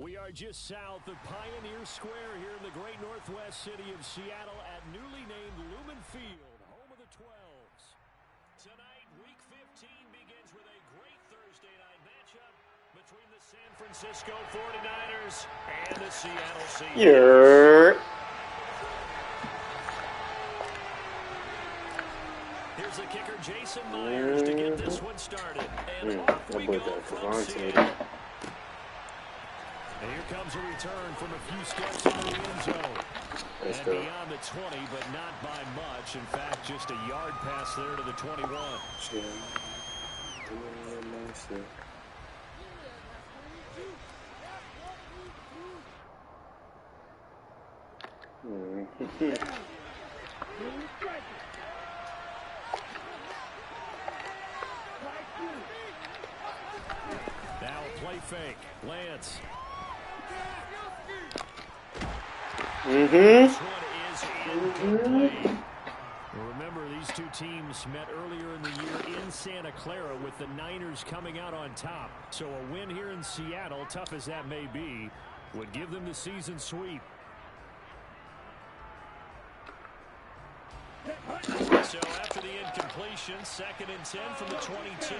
We are just south of Pioneer Square here in the great northwest city of Seattle at newly named Lumen Field, home of the 12s. Tonight, Week 15 begins with a great Thursday night matchup between the San Francisco 49ers and the Seattle Seahawks. Here's the kicker, Jason Myers, to get this one started. And off we go from Seattle. And here comes a return from a few steps into the end zone. And beyond the 20, but not by much. In fact, just a yard pass there to the 21. Now play fake. Lance. This one is incomplete. Remember, these two teams met earlier in the year in Santa Clara with the Niners coming out on top. So a win here in Seattle, tough as that may be, would give them the season sweep. So after the incompletion, 2nd and 10 from the 22.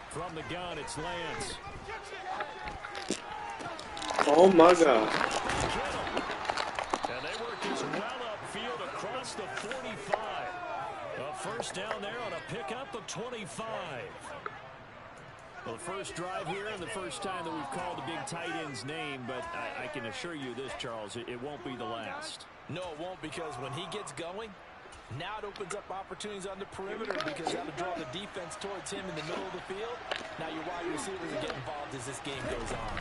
From the gun, it's Lance. Oh my God. And they work this well upfield across the 45. A first down there on a pickup of 25. Well, the first drive here and the first time that we've called the big tight end's name, but I can assure you this, Charles, it won't be the last. No, it won't, because when he gets going, now it opens up opportunities on the perimeter because that'll draw the defense towards him in the middle of the field. Now your wide receivers will get involved as this game goes on.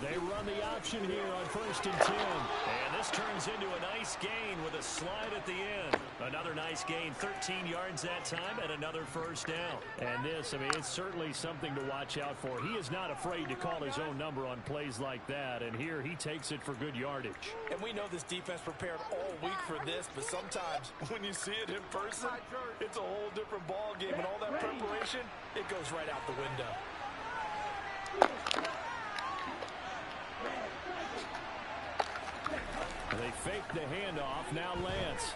They run the option here on 1st and 10. And this turns into a nice gain with a slide at the end. Another nice gain, 13 yards that time, and another first down. And this, I mean, it's certainly something to watch out for. He is not afraid to call his own number on plays like that. And here he takes it for good yardage. And we know this defense prepared all week for this, but sometimes when you see it in person, it's a whole different ball game. And all that preparation, it goes right out the window. They fake the handoff. Now Lance.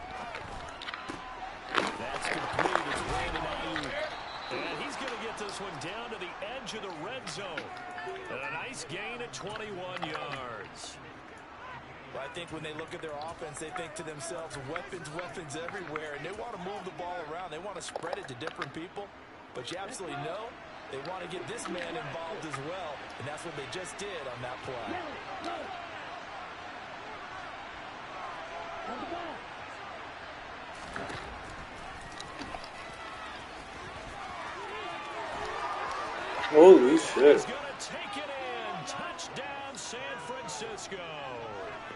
That's complete. It's Brandon Ayuk. And he's going to get this one down to the edge of the red zone. And a nice gain at 21 yards. Well, I think when they look at their offense, they think to themselves, weapons everywhere. And they want to move the ball around. They want to spread it to different people. But you absolutely know they want to get this man involved as well. And that's what they just did on that play. Holy shit. He's going to take it in. Touchdown, San Francisco.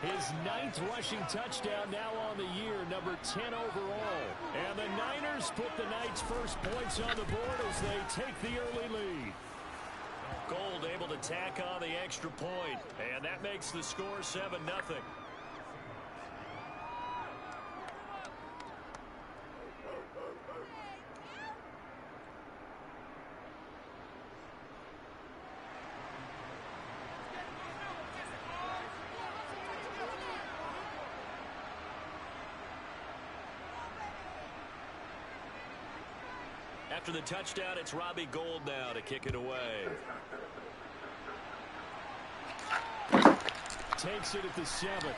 His 9th rushing touchdown now on the year, number 10 overall. And the Niners put the Knights' first points on the board as they take the early lead. Gold able to tack on the extra point, and that makes the score 7-0. After the touchdown, it's Robbie Gould now to kick it away. Takes it at the 7.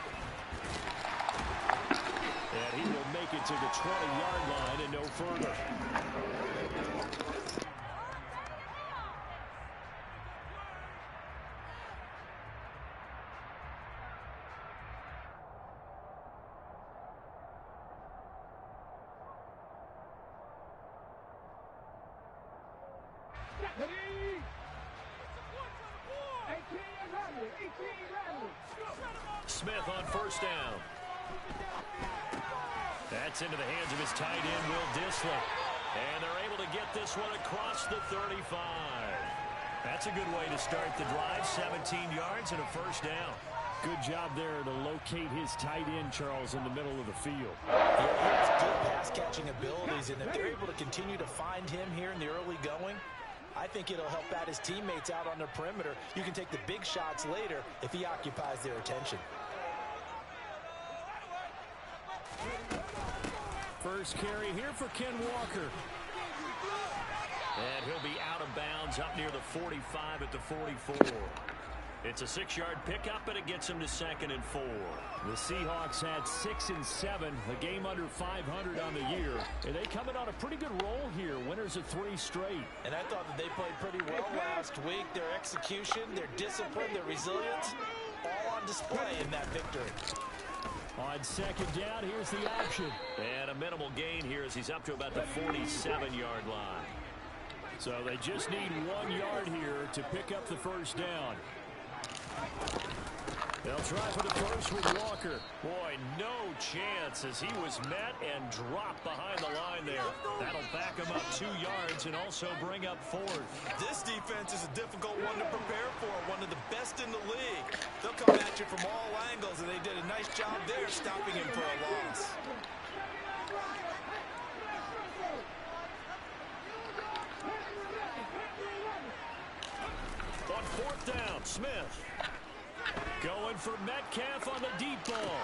And he will make it to the 20-yard line and no further. Smith on first down. That's into the hands of his tight end, Will Dissler. And they're able to get this one across the 35. That's a good way to start the drive. 17 yards and a first down. Good job there to locate his tight end, Charles, in the middle of the field. Yeah, he has good pass-catching abilities, and if they're able to continue to find him here in the early going, I think it'll help out his teammates out on the perimeter. You can take the big shots later if he occupies their attention. First carry here for Ken Walker. And he'll be out of bounds up near the 45 at the 44. It's a 6-yard pickup, and it gets him to 2nd and 4. The Seahawks had 6 and 7, a game under 500 on the year. And they come in on a pretty good roll here, winners of 3 straight. And I thought that they played pretty well last week. Their execution, their discipline, their resilience, all on display in that victory. On 2nd down, here's the option. And a minimal gain here as he's up to about the 47-yard line. So they just need 1 yard here to pick up the first down. They'll try for the first with Walker. Boy, no chance as he was met and dropped behind the line there. That'll back him up 2 yards and also bring up 4th. This defense is a difficult one to prepare for, one of the best in the league. They'll come at you from all angles, and they did a nice job there stopping him for a loss. On 4th down, Smith. Going for Metcalf on the deep ball.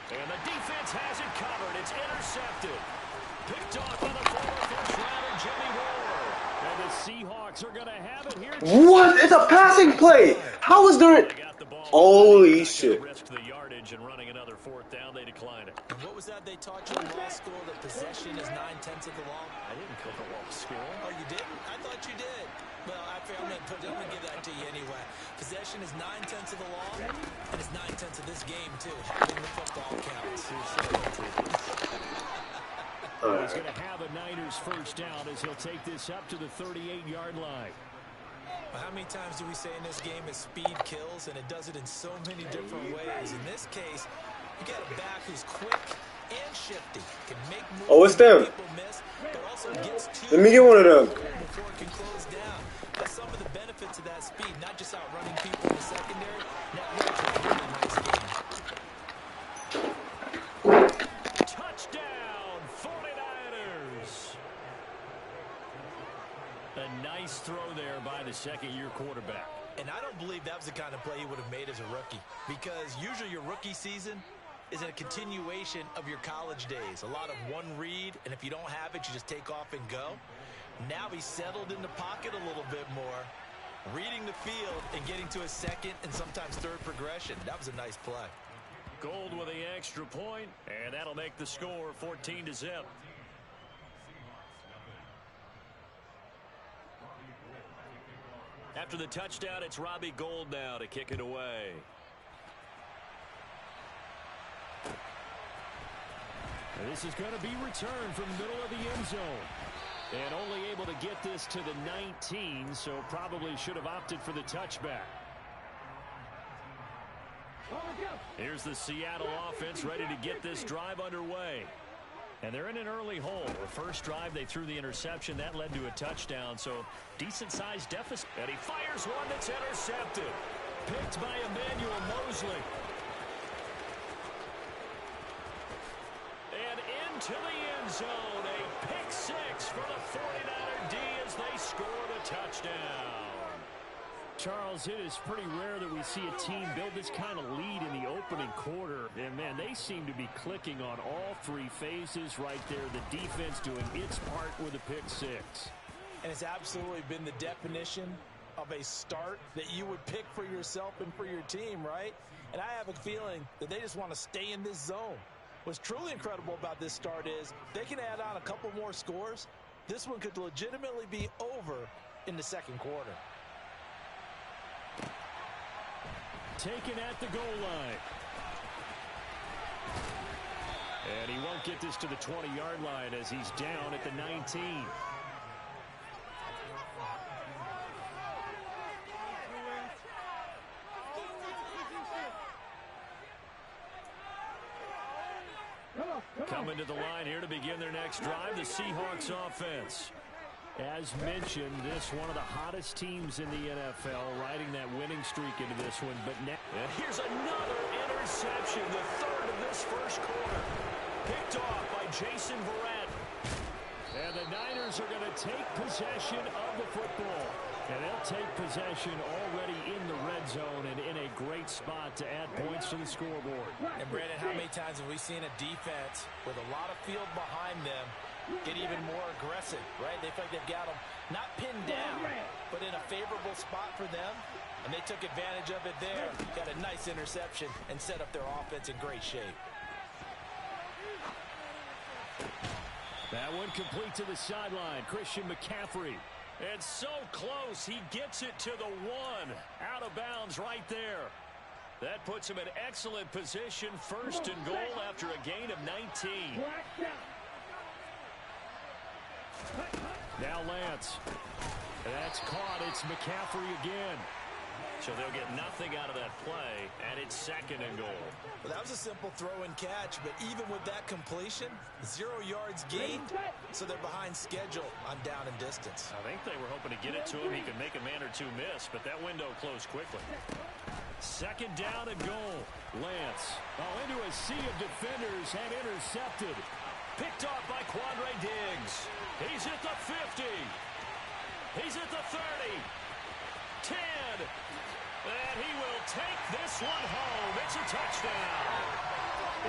And the defense has it covered. It's intercepted. Picked off by the former first-rounder, Jimmy Ward. And the Seahawks are going to have it here. What? It's a passing play. How is there? Holy shit. Risk the yardage and running another 4th down. They declined it. And what was that they taught you in law school, that possession is 9/10 of the law? I didn't go to law school. Oh, you didn't? I thought you did. Well, I'm going to give that to you anyway. Possession is 9/10 of the law, and it's 9/10 of this game, too. Having the football counts. He's going to have a Niners first down as he'll take this up to the 38-yard line. Well, how many times do we say in this game that speed kills, and it does it in so many different ways? In this case, you got a back who's quick and shifty, can make moves. Oh, it's them. People miss, but also gets to Let me get one of them. before it can close down. That's some of the benefits of that speed, not just outrunning people in the secondary. That makes a really nice game. Touchdown, 49ers. A nice throw there by the second-year quarterback. And I don't believe that was the kind of play he would have made as a rookie, because usually your rookie season is a continuation of your college days. A lot of one read, and if you don't have it, you just take off and go. Now he's settled in the pocket a little bit more, reading the field and getting to his second and sometimes third progression. That was a nice play. Gold with the extra point, and that'll make the score 14-0. After the touchdown, it's Robbie Gould now to kick it away. And this is going to be returned from the middle of the end zone. And only able to get this to the 19, so probably should have opted for the touchback. Here's the Seattle offense ready to get this drive underway. And they're in an early hole. The first drive, they threw the interception. That led to a touchdown, so decent-sized deficit. And he fires one that's intercepted. Picked by Emmanuel Mosley. And into the end zone, a pick six for the 49er D as they score the touchdown. Charles, it is pretty rare that we see a team build this kind of lead in the opening quarter. And, man, they seem to be clicking on all 3 phases right there. The defense doing its part with a pick six. And it's absolutely been the definition of a start that you would pick for yourself and for your team, right? And I have a feeling that they just want to stay in this zone. What's truly incredible about this start is they can add on a couple more scores. This one could legitimately be over in the second quarter. Taken at the goal line. And he won't get this to the 20-yard line as he's down at the 19. Coming to the line here to begin their next drive, the Seahawks offense. As mentioned, this one of the hottest teams in the NFL, riding that winning streak into this one. But now, and here's another interception, the third of this first quarter. Picked off by Jason Verrett. And the Niners are going to take possession of the football. And they'll take possession already in the red zone and in a great spot to add points to the scoreboard. And Brandon, how many times have we seen a defense with a lot of field behind them get even more aggressive, right? They feel like they've got them not pinned down, but in a favorable spot for them, and they took advantage of it there. Got a nice interception and set up their offense in great shape. That one complete to the sideline. Christian McCaffrey. And so close, he gets it to the one. Out of bounds right there. That puts him in excellent position. First and goal after a gain of 19. Now Lance. That's caught. It's McCaffrey again. So they'll get nothing out of that play, and it's second and goal. Well, that was a simple throw and catch, but even with that completion, 0 yards gained, so they're behind schedule on down and distance. I think they were hoping to get it to him. He could make a man or two miss, but that window closed quickly. Second down and goal. Lance, into a sea of defenders and intercepted. Picked off by Quandre Diggs. He's at the 50. He's at the 30. 10. And he will take this one home. It's a touchdown.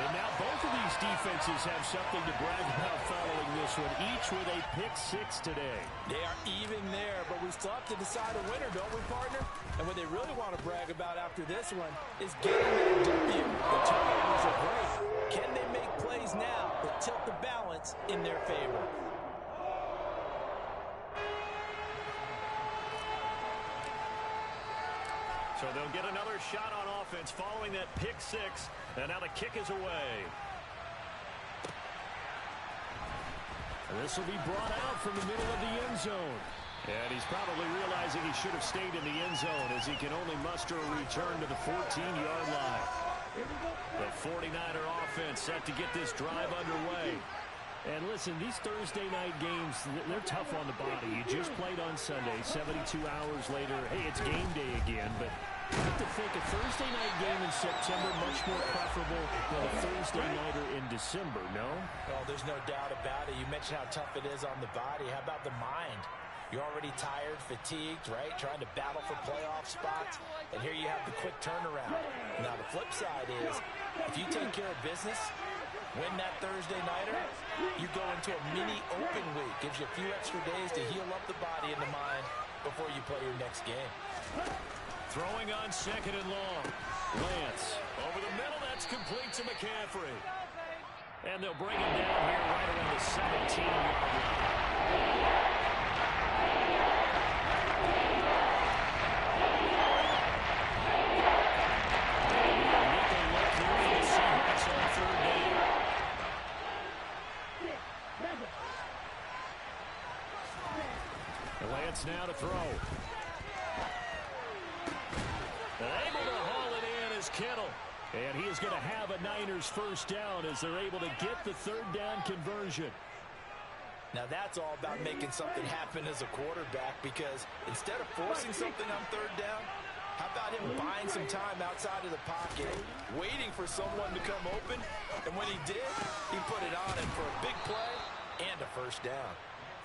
And now both of these defenses have something to brag about following this one, each with a pick six today. They are even there, but we still have to decide a winner, don't we, partner? And what they really want to brag about after this one is getting that W. The turnovers are great. Can they make plays now that tilt the balance in their favor? So they'll get another shot on offense following that pick six. And now the kick is away. And this will be brought out from the middle of the end zone. And he's probably realizing he should have stayed in the end zone as he can only muster a return to the 14-yard line. The 49er offense set to get this drive underway. And listen, these Thursday night games, they're tough on the body. You just played on Sunday, 72 hours later. Hey, it's game day again, but I have to think a Thursday night game in September much more preferable than a Thursday nighter in December, no? Oh, there's no doubt about it. You mentioned how tough it is on the body. How about the mind? You're already tired, fatigued, right? Trying to battle for playoff spots. And here you have the quick turnaround. Now, the flip side is, if you take care of business, win that Thursday nighter, you go into a mini open week. Gives you a few extra days to heal up the body and the mind before you play your next game. Throwing on second and long. Lance over the middle. That's complete to McCaffrey. And they'll bring him down here right around the 17-yard line. Lance now to throw. Able to haul it in is Kittle. And he is going to have a Niners first down as they're able to get the third down conversion. Now that's all about making something happen as a quarterback, because instead of forcing something on third down, how about him buying some time outside of the pocket, waiting for someone to come open, and when he did, he put it on him for a big play and a first down.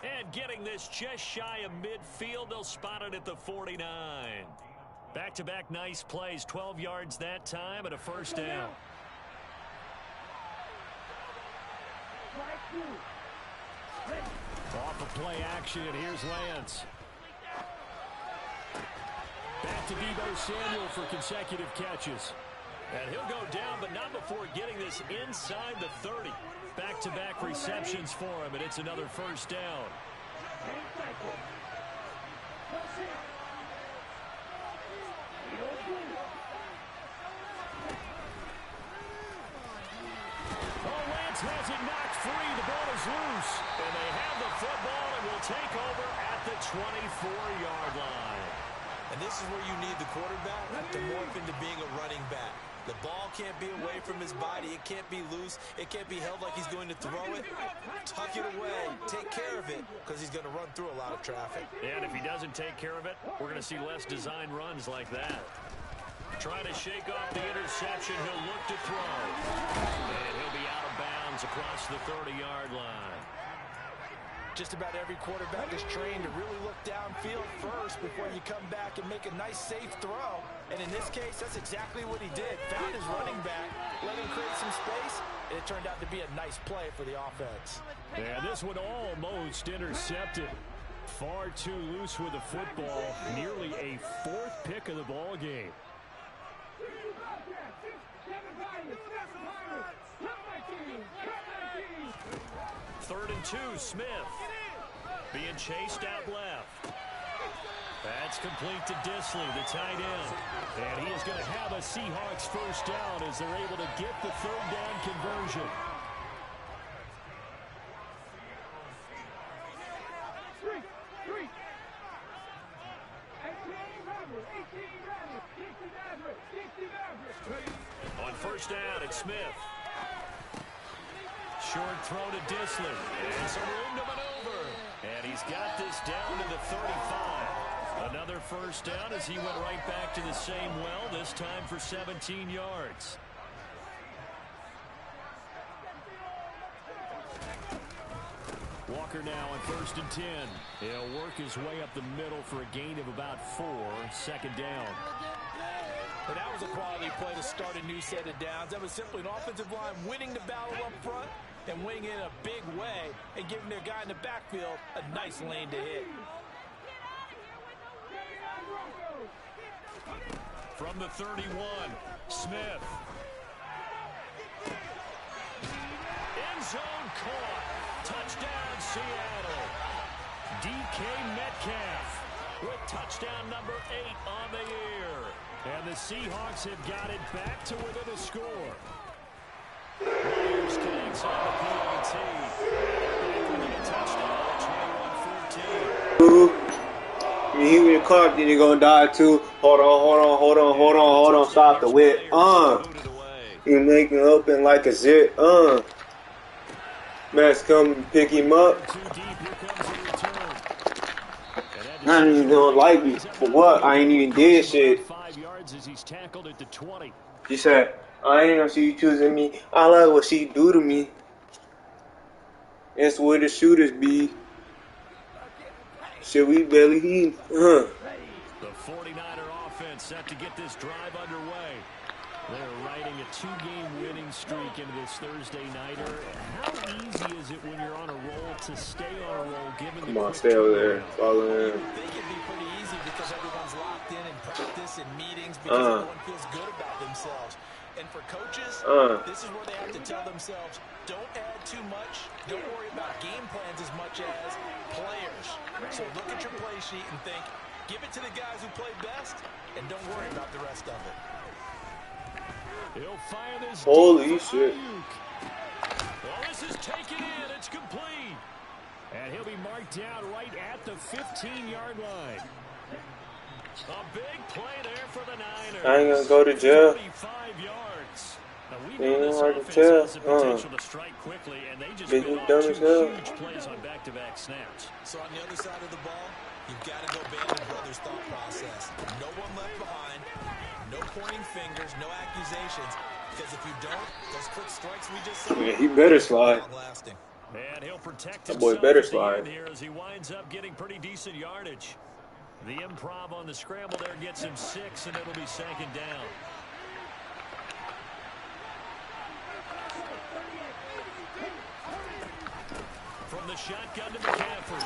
And getting this just shy of midfield, they'll spot it at the 49. Back-to-back nice plays, 12 yards that time and a first down. Off of play action, here's Lance. Back to Deebo Samuel for consecutive catches. And he'll go down, but not before getting this inside the 30. Back-to-back receptions for him, and it's another first down. Lance has it knocked free. The ball is loose. And they have the football and will take over at the 24-yard line. And this is where you need the quarterback to morph into being a running back. The ball can't be away from his body. It can't be loose. It can't be held like he's going to throw it. Tuck it away. Take care of it because he's going to run through a lot of traffic. And if he doesn't take care of it, we're going to see less design runs like that. Trying to shake off the interception. He'll look to throw. And he'll be out of bounds across the 30-yard line. Just about every quarterback is trained to really look downfield first before you come back and make a nice, safe throw. And in this case, that's exactly what he did. Found his running back, let him create some space, and it turned out to be a nice play for the offense. And this one almost intercepted. Far too loose with the football. Nearly a 4th pick of the ball game. Third and 2, Smith. Being chased out left. That's complete to Disley, the tight end. And he is going to have a Seahawks first down as they're able to get the 3rd down conversion. On first down, it's Smith. Short throw to Disley. And some room to maneuver. And he's got this down to the 35. Another first down as he went right back to the same well, this time for 17 yards. Walker now on first and 10. He'll work his way up the middle for a gain of about 4. Second down. But that was a quality play to start a new set of downs. That was simply an offensive line winning the battle up front and winning it in a big way and giving their guy in the backfield a nice lane to hit. From the 31, Smith. End zone caught. Touchdown, Seattle. DK Metcalf with touchdown number 8 on the year. And the Seahawks have got it back to within a score. Myers connects on the PAT. And a touchdown, 21-14. He with the car, then he gonna die too. Hold on. Stop the whip. You making open like a zit. Max come and pick him up. I ain't even gonna like me. For what? I ain't even did shit. She said, I ain't gonna see you choosing me. I like what she do to me. That's where the shooters be. Shit, we barely eat. The 49er offense set to get this drive underway. They're riding a 2-game winning streak into this Thursday nighter. How easy is it when you're on a roll to stay on a roll given the... Come on, stay over there. Follow him. I think it'd be pretty easy because everyone's locked in practice and meetings because everyone feels good about themselves. And for coaches, this is where they have to tell themselves, don't add too much. Don't worry about game plans as much as players. So look at your play sheet and think, give it to the guys who play best, and don't worry about the rest of it. He'll fire this. Holy shit. Well, this is taken in. It's complete. And he'll be marked down right at the 15-yard line. A big play there for the Niners. I ain't gonna go to jail. 35 yards. Now we Ain't know this hard to offense tell. has the potential to strike quickly, and they just Big go off dumb 2 as hell. huge plays on back-to-back snaps. So on the other side of the ball, you've got to go Band of Brothers thought process. No one left behind. No pointing fingers, no accusations. Because if you don't, those quick strikes we just saw. Yeah, he better slide. And he'll protect That boy himself better at the slide. end here as he winds up getting pretty decent yardage. The improv on the scramble there gets him 6, and it'll be second down. From the shotgun to McCaffrey.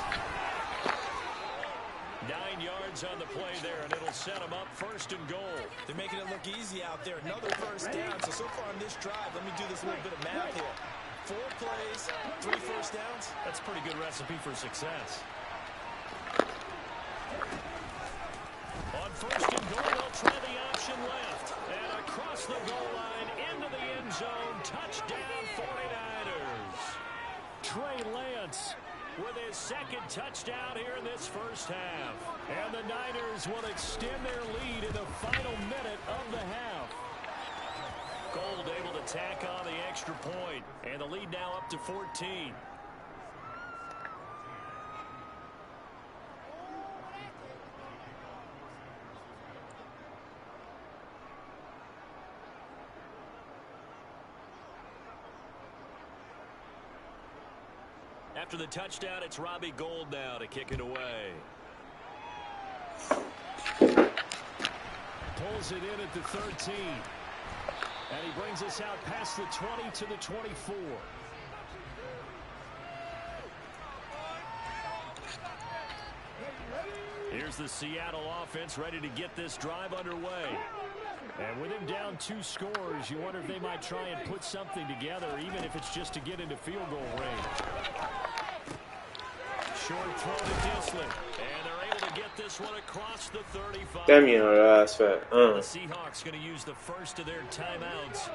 9 yards on the play there, and it'll set them up 1st and goal. They're making it look easy out there. Another first down. So far on this drive, let me do this little bit of math here. 4 plays, 3 first downs. That's a pretty good recipe for success. On 1st and goal, they'll try the option left. And across the goal line, into the end zone. Touchdown, 49ers. Trey Lance with his 2nd touchdown here in this first half. And the Niners will extend their lead in the final minute of the half. Gold able to tack on the extra point, and the lead now up to 14. After the touchdown, it's Robbie Gould now to kick it away. Pulls it in at the 13. And he brings us out past the 20 to the 24. Here's the Seattle offense ready to get this drive underway. And with him down 2 scores, you wonder if they might try and put something together, even if it's just to get into field goal range. Short throw to Disley. And they're able to get this one across the 35. Damn you, that's fat. The Seahawks going to use the first of their timeouts,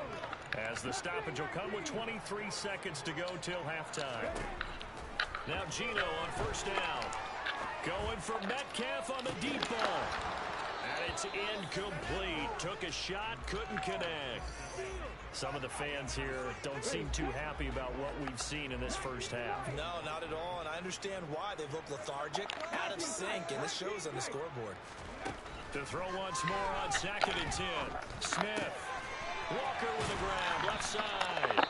as the stoppage will come with 23 seconds to go till halftime. Now Gino on first down. Going for Metcalf on the deep ball. And it's incomplete. Took a shot, couldn't connect. Some of the fans here don't seem too happy about what we've seen in this first half. No, not at all, and I understand why. They've looked lethargic, out of sync, and this shows on the scoreboard. To throw once more on 2nd and 10. Smith. Walker with a grab, left side.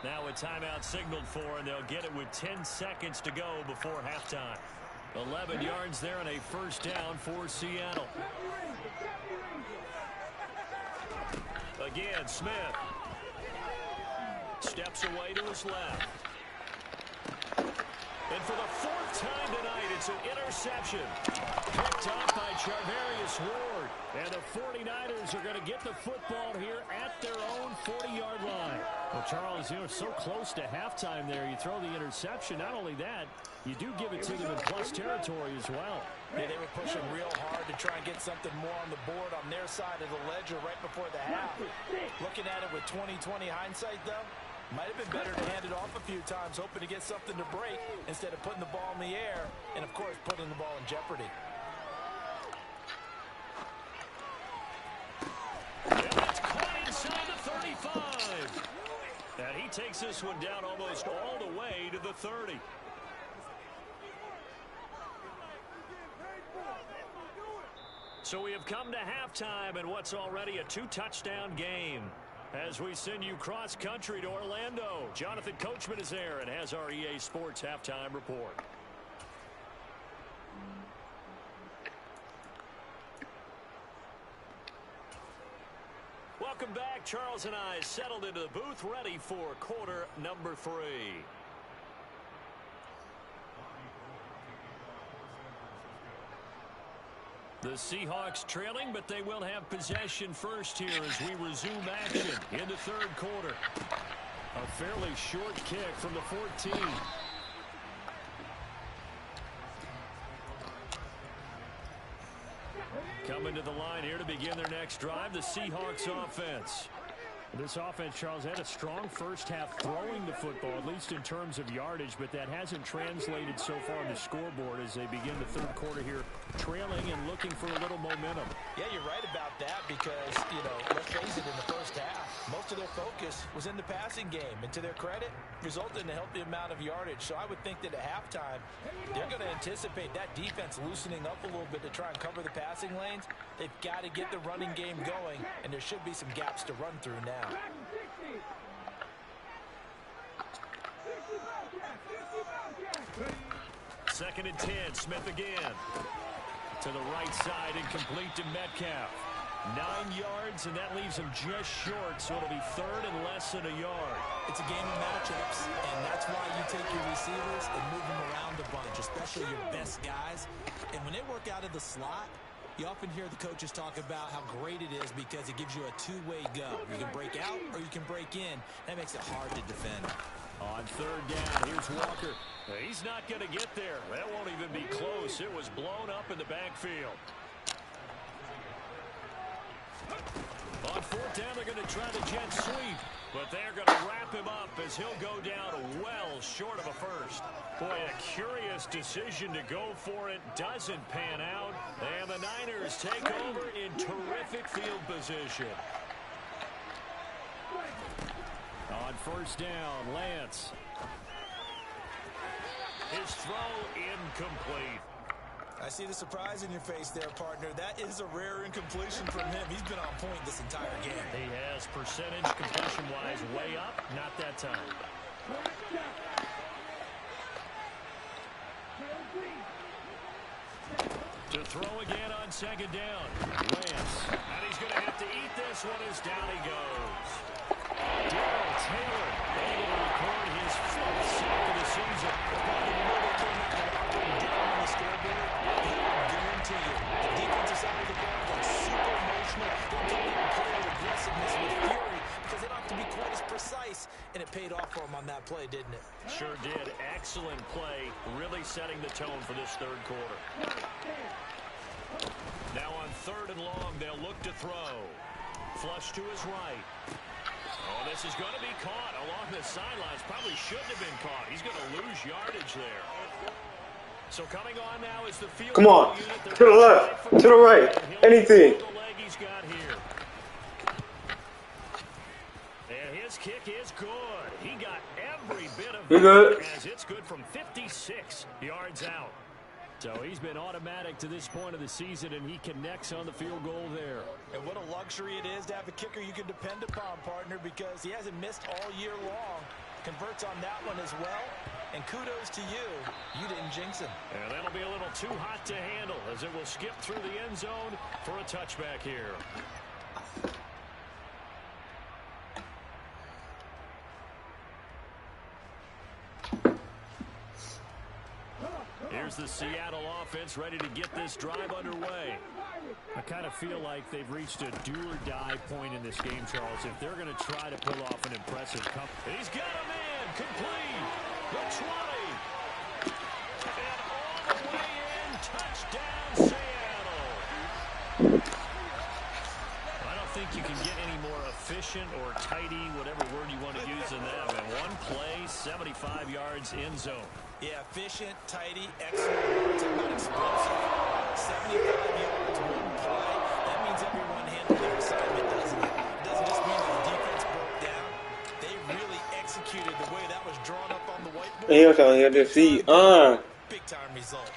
Now a timeout signaled for, and they'll get it with 10 seconds to go before halftime. 11 yards there and a first down for Seattle. Again, Smith. Steps away to his left. And for the 4th time tonight, it's an interception. Picked off by Charvarius Ward. And the 49ers are going to get the football here at their own 40-yard line. Well, Charles, you know, so close to halftime there. You throw the interception. Not only that, you do give it to them in plus territory as well. Yeah, they were pushing real hard to try and get something more on the board on their side of the ledger right before the half. Looking at it with 20/20 hindsight, though, might have been better to hand it off a few times, hoping to get something to break instead of putting the ball in the air and, of course, putting the ball in jeopardy. And it's caught inside the 35. And he takes this one down almost all the way to the 30. So we have come to halftime in what's already a 2-touchdown game. As we send you cross-country to Orlando, Jonathan Coachman is there and has our EA Sports halftime report. Welcome back. Charles and I settled into the booth, ready for quarter number 3. The Seahawks trailing, but they will have possession first here as we resume action in the 3rd quarter. A fairly short kick from the 14. Coming to the line here to begin their next drive, the Seahawks offense. This offense, Charles, had a strong first half throwing the football, at least in terms of yardage, but that hasn't translated so far on the scoreboard as they begin the 3rd quarter here, trailing and looking for a little momentum. Yeah, you're right about that because, you know, let's face it, in the first half, most of their focus was in the passing game, and to their credit, resulted in a healthy amount of yardage. So I would think that at halftime, they're going to anticipate that defense loosening up a little bit to try and cover the passing lanes. They've got to get the running game going, and there should be some gaps to run through now. 2nd and 10, Smith again. To the right side, incomplete to Metcalf. 9 yards, and that leaves him just short, so it'll be 3rd and less than a yard. It's a game of matchups, and that's why you take your receivers and move them around a bunch, especially your best guys. And when they work out of the slot, you often hear the coaches talk about how great it is because it gives you a two-way go. You can break out or you can break in. That makes it hard to defend. On 3rd down, here's Walker. He's not going to get there. That won't even be close. It was blown up in the backfield. On 4th down, they're going to try the jet sweep, but they're going to wrap him up as he'll go down well short of a first. Boy, a curious decision to go for it. Doesn't pan out, and the Niners take over in terrific field position. On first down, Lance. His throw incomplete. I see the surprise in your face there, partner. That is a rare incompletion from him. He's been on point this entire game. He has percentage completion-wise way up. Not that time. To throw again on second down. Lance. And he's going to have to eat this one as down he goes. Darrell Taylor able to record his 5th sack of the season. Down on the scoreboard, I guarantee you, the defensive side of the ball got super emotional. They're taking a play with aggressiveness, with fury, because they don't have to be quite as precise. And it paid off for him on that play, didn't it? Sure did. Excellent play. Really setting the tone for this third quarter. Now on third and long, they'll look to throw. Flush to his right. Oh, this is going to be caught along the sidelines. Probably shouldn't have been caught. He's going to lose yardage there. So coming on now is the field. Come on. To the left. To the right. Anything. The leg he's got here. And his kick is good. He got every bit of it as it's good from 56 yards out. So he's been automatic to this point of the season, and he connects on the field goal there. And what a luxury it is to have a kicker you can depend upon, partner, because he hasn't missed all year long. Converts on that one as well. And kudos to you. You didn't jinx him. And that'll be a little too hot to handle as it will skip through the end zone for a touchback here. Here's the Seattle offense ready to get this drive underway. I kind of feel like they've reached a do-or-die point in this game, Charles. If they're going to try to pull off an impressive comeback. He's got a man complete. The 20. And all the way in. Touchdown, Seattle. I don't think you can get any more efficient or tidy, whatever word you want to use in that. And one play, 75 yards in zone. Yeah, efficient, tidy, excellent yards, and not explosive. 75 yards, one play. That means everyone handled their assignment, doesn't it? It doesn't just mean that the defense broke down. They really executed the way that was drawn up on the whiteboard. Big time result.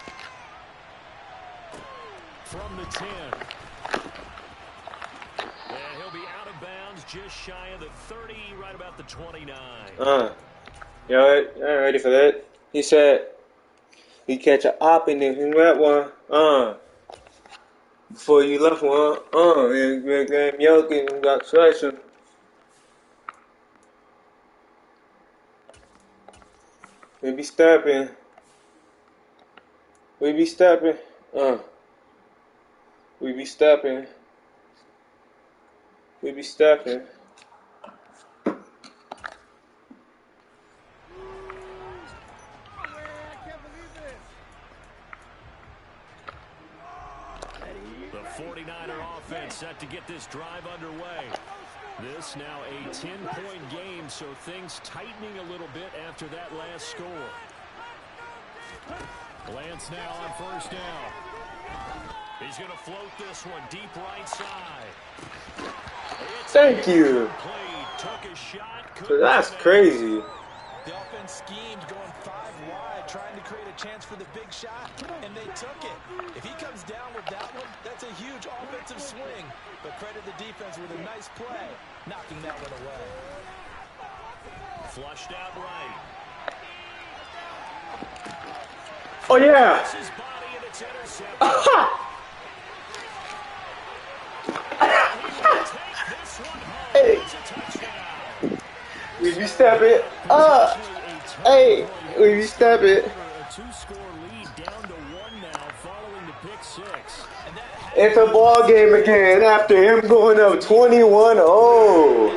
From the 10. And he'll be out of bounds just shy of the 30, right about the 29. Y'all ready for that? He said he catch an op in that one. Before you left one. And game Yoki got special. We be stepping. We be stepping. We be stepping. We be stepping. The 49er offense set to get this drive underway. This now a 10-point game, so things tightening a little bit after that last score. Lance now on first down. He's going to float this one deep right side. Thank you. Took a shot. That's crazy. The offense schemed going 5 wide, trying to create a chance for the big shot, and they took it. If he comes down with that one, that's a huge offensive swing. But credit the defense with a nice play, knocking that one away. Flushed out right. Oh, yeah. His body and it's intercepted. Hey. We be stepping. Hey. We be stepping. A 2-score lead down to 1 now following the pick 6. It's a ball game again after him going up 21-0.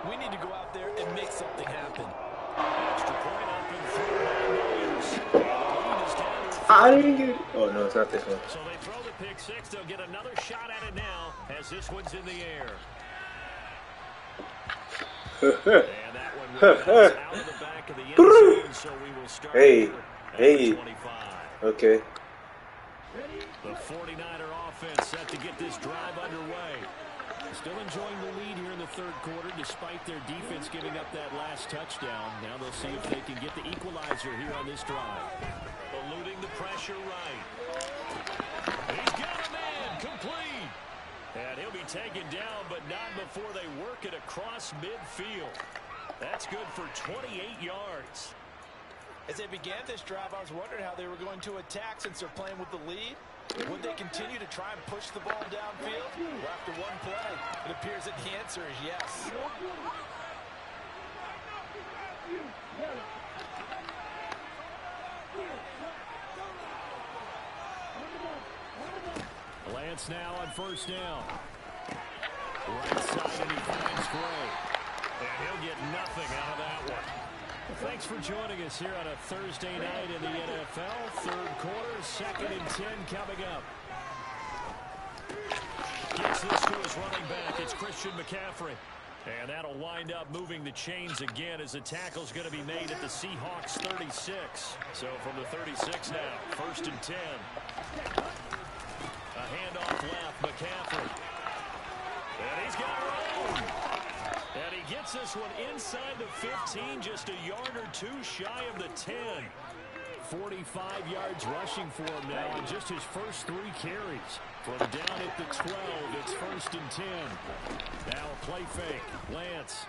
We need to go out there and make something happen. Extra point up and through. I didn't get it. Oh, no, it's not this one. So they throw the pick 6. They'll get another shot at it now as this one's in the air. And that one will bounce out of the back of the end zone, so we will start Hey, at hey. 25. Okay. The 49er offense set to get this drive underway. Still enjoying the lead here in the third quarter despite their defense giving up that last touchdown. Now they'll see if they can get the equalizer here on this drive. Eluding the pressure right. He's got a man complete. And he'll be taken down, but not before they work it across midfield. That's good for 28 yards. As they began this drive, I was wondering how they were going to attack since they're playing with the lead. Would they continue to try and push the ball downfield? Well, after one play, it appears that the answer is yes. Lance now on first down. Right side, and he finds Gray. And he'll get nothing out of that one. Thanks for joining us here on a Thursday night in the NFL. Third quarter, 2nd and 10 coming up. Gets this to his running back. It's Christian McCaffrey. And that'll wind up moving the chains again as the tackle's going to be made at the Seahawks 36. So from the 36 now, 1st and 10. A handoff left, McCaffrey. And he's got room. And he gets this one inside the 15, just a yard or two shy of the 10. 45 yards rushing for him now in just his first 3 carries. From down at the 12, it's 1st and 10. Now a play fake. Lance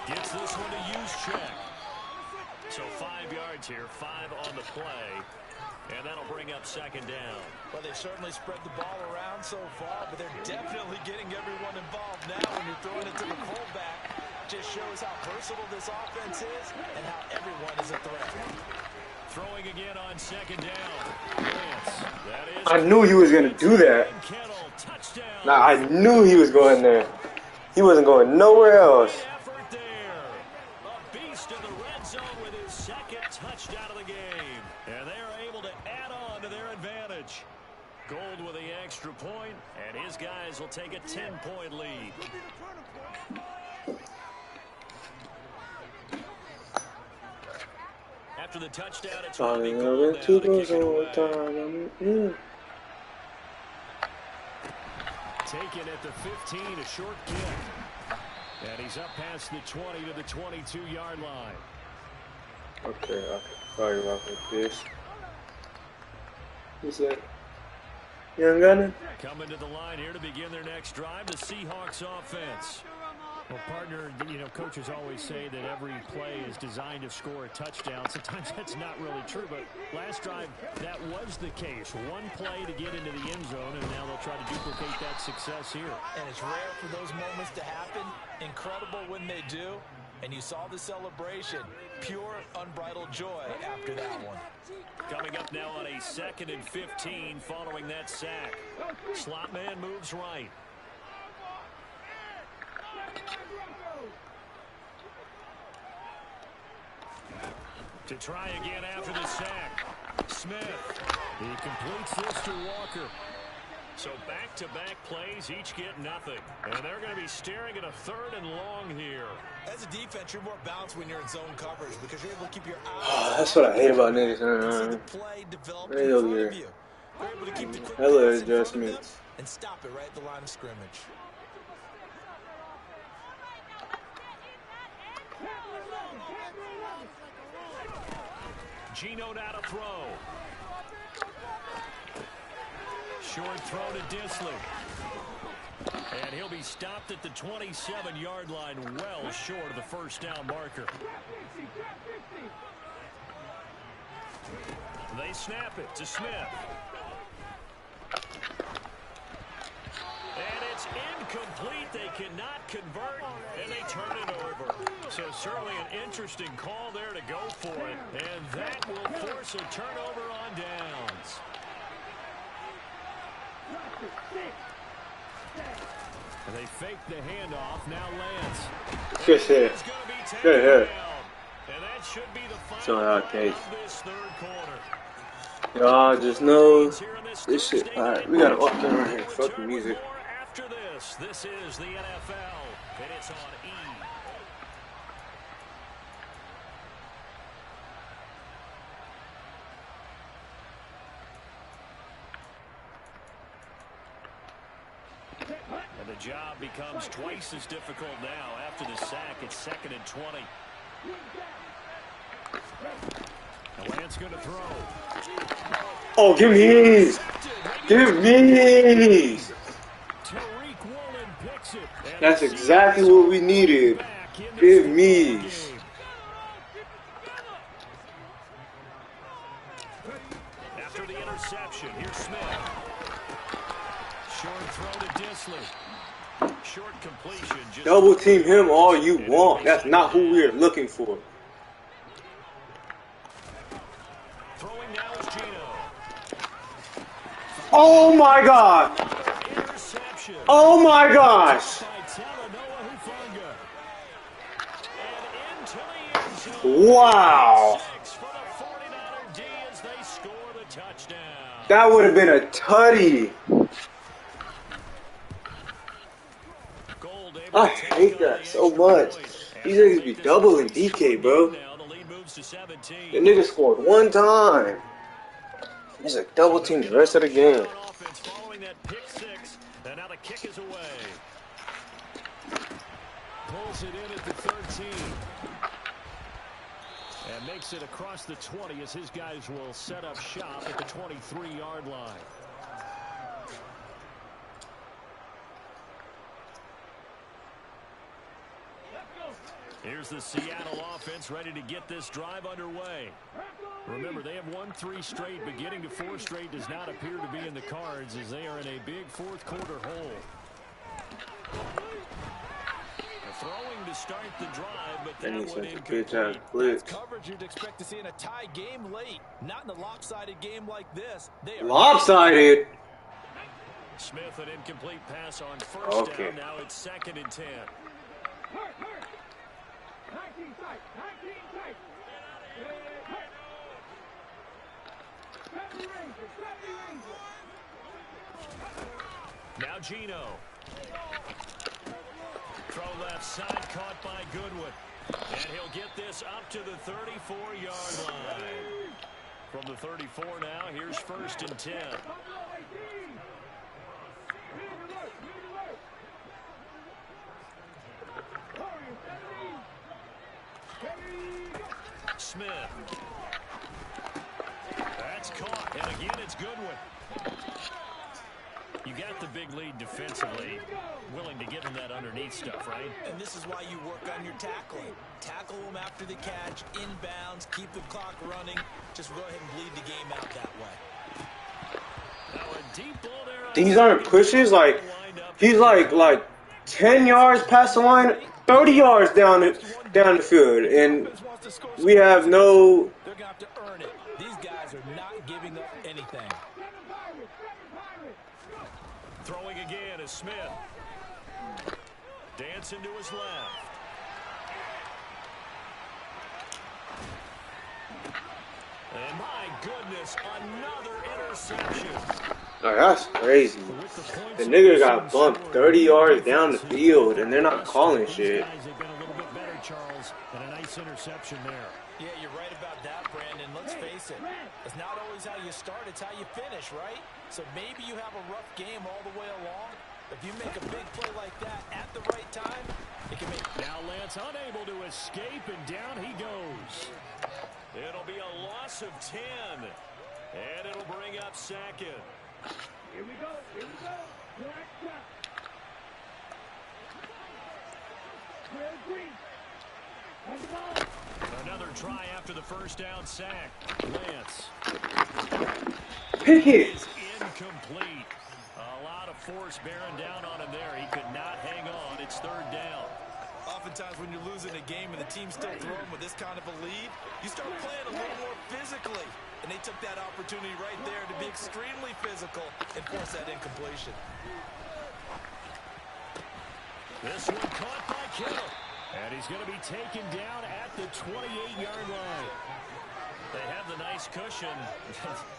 gets this one to use check. So 5 yards here, 5 on the play. And that'll bring up 2nd down. Well, they've certainly spread the ball around so far, but they're definitely getting everyone involved now when you're throwing it to the fullback. Just shows how versatile this offense is and how everyone is a threat. Throwing again on 2nd down. Lance, that is I knew he was going to do that. Nah, I knew he was going there. He wasn't going nowhere else. A beast in the red zone with his 2nd touchdown of the game. And they're able to add on to their advantage. Gold with the extra point, and his guys will take a 10-point lead. After the touchdown, it's going to be goal now to kick it away. Taken at the 15, a short kick. And he's up past the 20 to the 22-yard line. Okay, sorry about this. Who's that? Young Gunner? Coming to the line here to begin their next drive, the Seahawks offense. Well, partner, you know, coaches always say that every play is designed to score a touchdown. Sometimes that's not really true, but last drive, that was the case. One play to get into the end zone, and now they'll try to duplicate that success here. And it's rare for those moments to happen. Incredible when they do. And you saw the celebration. Pure, unbridled joy after that one. Coming up now on a 2nd and 15 following that sack. Slot man moves right. To try again after the sack. Smith. He completes this to Walker. So back-to-back plays, each get nothing. And they're going to be staring at a 3rd and long here. As a defense, you're more balanced when you're in zone coverage because you're able to keep your eyes. Oh, that's what I hate about niggas. See the play develop in front of you. You're able to keep the quick Hella pass in front of them adjustments. and stop it right at the line of scrimmage. Gino now to throw. Short throw to Disley. And he'll be stopped at the 27-yard line, well short of the 1st down marker. They snap it to Smith. And it's incomplete. They cannot convert, and they turn it over. So certainly an interesting call there to go for it. And that will force a turnover on downs. And they fake the handoff. Now Lance. Good hit. Good hit. And that should be the So final okay. of this 3rd quarter. Y'all just know this shit. Alright, we got an option right here. Fuck the music. After this is the NFL, and it's on E! And the job becomes twice as difficult now. After the sack, it's 2nd and 20. And Lance going to throw. Oh, give me these. Give me these. That's exactly what we needed. Give me these. After the interception, here's Smith. Short throw to Disley. Short completion. Double team him all you want. That's not who we're looking for. Throwing now is Gino. Oh my God. Oh my gosh. Wow. That would have been a tutty. I hate that so much. These niggas be doubling DK, bro. The nigga scored one time. He's like double team the rest of the game. Following that pick six, and now the kick is away. Pulls it in at the 13. And makes it across the 20 as his guys will set up shop at the 23-yard line. Here's the Seattle offense ready to get this drive underway. Remember, they have won 3 straight, but getting to 4 straight does not appear to be in the cards as they are in a big fourth-quarter hole. Throwing to start the drive, but that one incomplete. Coverage you'd expect to see in a tie game late. Not in a lopsided game like this. They are lopsided. Smith, an incomplete pass on first down. Now it's 2nd and 10. Now Gino. Throw left side, caught by Goodwin. And he'll get this up to the 34-yard line. From the 34 now, here's 1st and 10. Smith. That's caught, and again it's Goodwin. You got the big lead defensively, willing to give him that underneath stuff, right? And this is why you work on your tackling. Tackle him after the catch, inbounds, keep the clock running. Just go ahead and bleed the game out that way. Now a deep ball there. These aren't pushes. Like he's like 10 yards past the line, 30 yards down the field, and we have no. They're going to have to earn it. These guys are not giving up anything. Throwing again is Smith. Dancing to his left. And my goodness, another interception. Oh, that's crazy. The nigga got bumped 30 yards down the field, and they're not calling shit. They've been a little bit better, Charles, and a nice interception there. Yeah, you're right about that, Brandon. Let's face it. It's not always how you start, it's how you finish, right? So maybe you have a rough game all the way along. If you make a big play like that at the right time, it can make... Now Lance unable to escape, and down he goes. It'll be a loss of 10, and it'll bring up 2nd. Here we go. Another try after the first down sack. Lance. Pick it. Incomplete. A lot of force bearing down on him there. He could not hang on. It's 3rd down. Oftentimes when you're losing a game and the team's still throwing with this kind of a lead, you start playing a little more physically. And they took that opportunity right there to be extremely physical and force that incompletion. This one caught by Kittle. And he's going to be taken down at the 28-yard line. They have the nice cushion.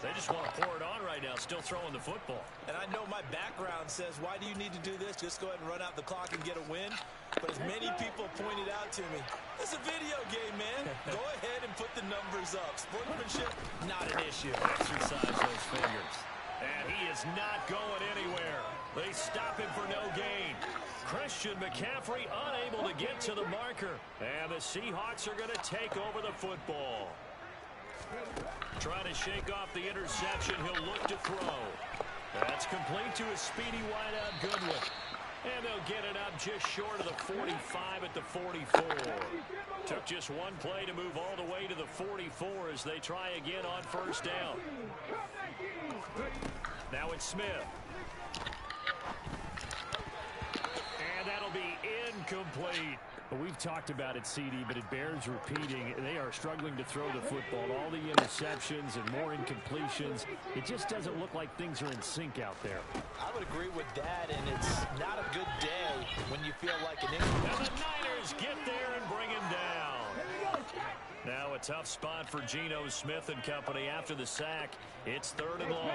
They just want to pour it on right now, still throwing the football. And I know my background says, why do you need to do this? Just go ahead and run out the clock and get a win. But as many people pointed out to me, it's a video game, man. Go ahead and put the numbers up. Sportsmanship, not an issue. Exercise those fingers. And he is is not going anywhere. They stop him for no gain. Christian McCaffrey unable to get to the marker. And the Seahawks are going to take over the football. Trying to shake off the interception. He'll look to throw. That's complete to a speedy wideout Goodwin. And they'll get it up just short of the 45 at the 44. Took just one play to move all the way to the 44 as they try again on first down. Now it's Smith. And that'll be incomplete. Well, we've talked about it, CD, but it bears repeating. They are struggling to throw the football. All the interceptions and more incompletions. It just doesn't look like things are in sync out there. I would agree with that, and it's not a good day when you feel like an injury. And the Niners get there and bring him down. Now a tough spot for Geno Smith and company after the sack. It's 3rd and long.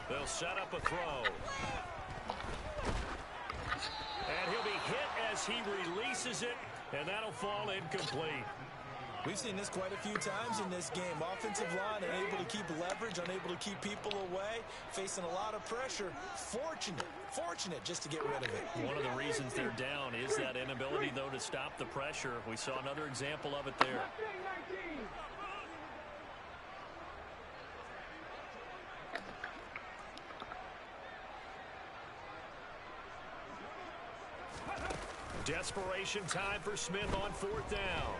They'll set up a throw. And he'll be hit as he releases it, and that'll fall incomplete. We've seen this quite a few times in this game. Offensive line unable to keep leverage, unable to keep people away, facing a lot of pressure. Fortunate just to get rid of it. One of the reasons they're down is that inability, though, to stop the pressure. We saw another example of it there. Desperation time for Smith on 4th down.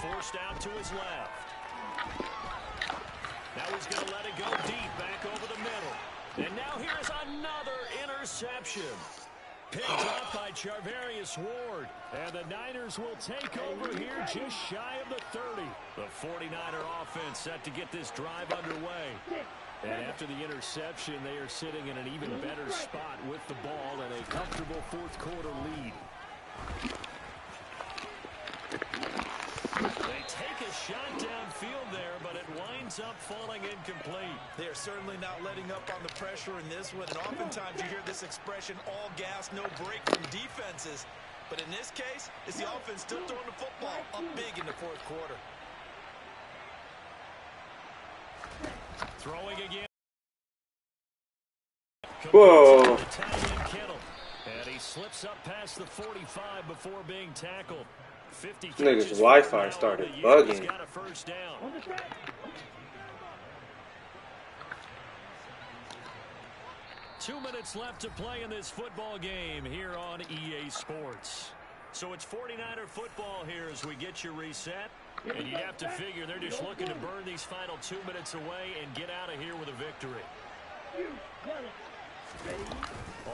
Forced out to his left. Now he's going to let it go deep, back over the middle. And now here's another interception. Picked up by Charvarius Ward. And the Niners will take over here just shy of the 30. The 49er offense set to get this drive underway. And after the interception, they are sitting in an even better spot with the ball and a comfortable 4th quarter lead. They take a shot downfield there, but it winds up falling incomplete. They are certainly not letting up on the pressure in this one. And oftentimes you hear this expression, all gas, no break from defenses. But in this case, it's the offense still throwing the football up big in the 4th quarter. Throwing again. Whoa. And he slips up past the 45 before being tackled. 50 Niggas' Wi-Fi started bugging. He's got a first down. Two minutes left to play in this football game here on EA Sports. So it's 49er football here as we get you reset. And you have to figure they're just looking to burn these final 2 minutes away and get out of here with a victory.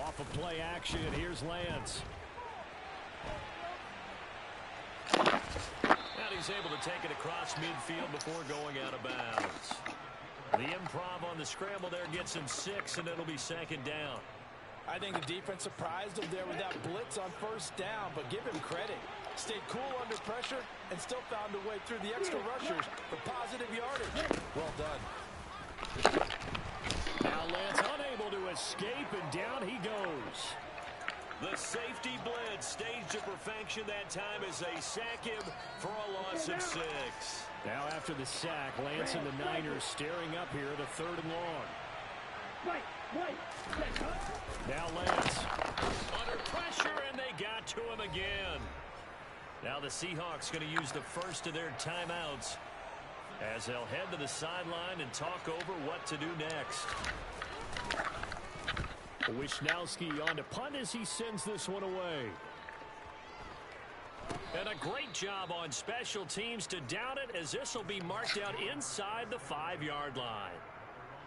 Off of play action, here's Lance. And he's able to take it across midfield before going out of bounds. The improv on the scramble there gets him 6, and it'll be 2nd down. I think the defense surprised him there with that blitz on 1st down, but give him credit. Stayed cool under pressure and still found a way through the extra rushers for positive yardage. Well done. Now Lance unable to escape, and down he goes. The safety blitz staged to perfection that time as they sack him for a loss of 6. Now after the sack, Lance and the Niners staring up here at a 3rd and long. Now Lance under pressure, and they got to him again. Now the Seahawks going to use the first of their timeouts as they'll head to the sideline and talk over what to do next. Wishnowski on to punt as he sends this one away. And a great job on special teams to down it, as this will be marked out inside the 5-yard line.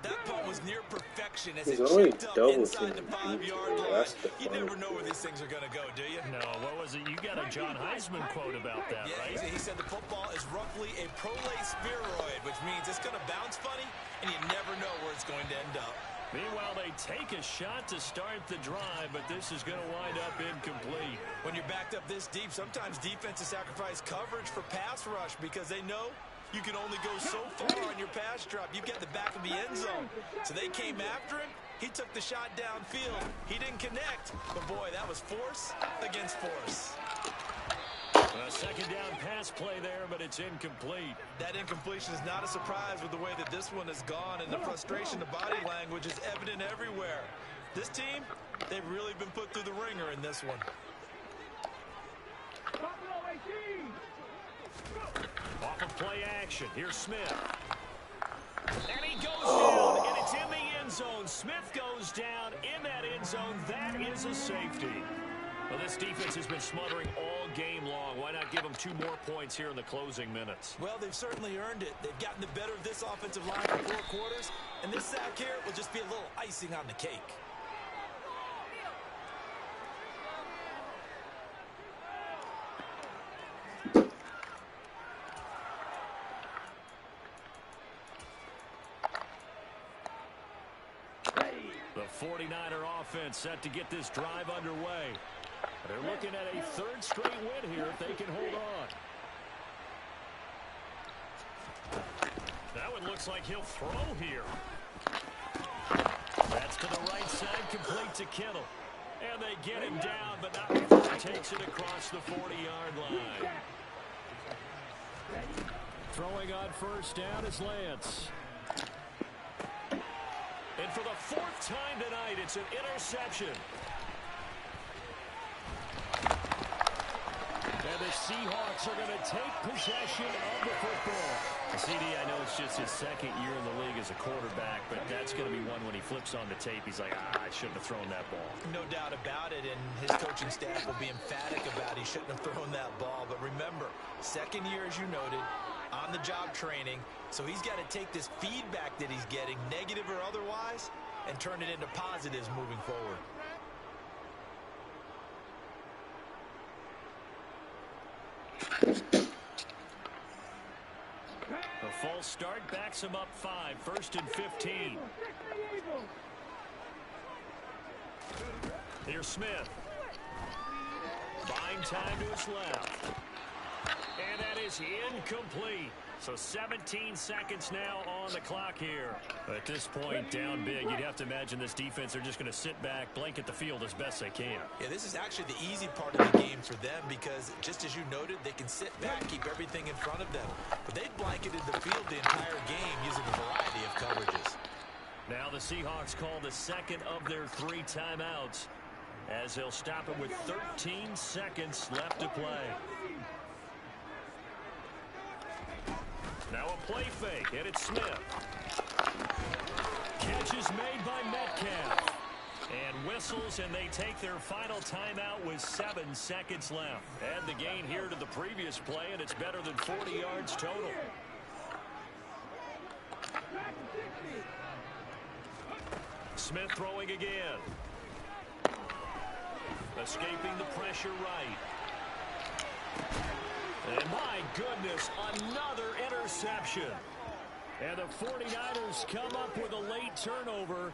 That punt was near perfection as He's it only checked up double inside the teaming 5-yard people. line. That's the You funny never know where these things are going to go, do you? No, what was it? You got a John Heisman quote about that, Yeah, right? he said the football is roughly a prolate spheroid, which means it's going to bounce funny, and you never know where it's going to end up. Meanwhile, they take a shot to start the drive, but this is going to wind up incomplete. When you're backed up this deep, sometimes defenses sacrifice coverage for pass rush because they know you can only go so far on your pass drop. You get the back of the end zone. So they came after him, He took the shot downfield. He didn't connect. But, boy, that was force against force. A second down pass play there, but it's incomplete. That incompletion is not a surprise with the way that this one has gone, and the frustration, the body language is evident everywhere. This team, they've really been put through the ringer in this one. Off of play action. Here's Smith. And he goes down, and it's in the end zone. Smith goes down in that end zone. That is a safety. Well, this defense has been smothering all game long. Why not give them 2 more points here in the closing minutes? Well, they've certainly earned it. They've gotten the better of this offensive line for 4 quarters, and this sack here will just be a little icing on the cake. The 49er offense set to get this drive underway. They're looking at a 3rd straight win here if they can hold on. That one looks like he'll throw here. That's to the right side, complete to Kittle. And they get him down, but not before he takes it across the 40-yard line. Throwing on first down is Lance. And for the 4th time tonight, it's an interception. And the Seahawks are going to take possession of the football. CD, I know it's just his 2nd year in the league as a quarterback, but that's going to be one when he flips on the tape. He's like, I shouldn't have thrown that ball. No doubt about it, and his coaching staff will be emphatic about he shouldn't have thrown that ball. But remember, 2nd year, as you noted, on-the-job training, so he's got to take this feedback that he's getting, negative or otherwise, and turn it into positives moving forward. The false start backs him up 5, 1st and 15. Here's Smith. Buying time to his left. And that is incomplete. So 17 seconds now on the clock here. At this point, down big, you'd have to imagine this defense, they're just going to sit back, blanket the field as best they can. Yeah, this is actually the easy part of the game for them because, just as you noted, they can sit back, keep everything in front of them. But they've blanketed the field the entire game using a variety of coverages. Now the Seahawks call the 2nd of their 3 timeouts as they'll stop it with 13 seconds left to play. Now a play fake, and it's Smith. Catch is made by Metcalf. And whistles, and they take their final timeout with 7 seconds left. Add the gain here to the previous play, and it's better than 40 yards total. Smith throwing again. Escaping the pressure right. And my goodness, another interception. And the 49ers come up with a late turnover.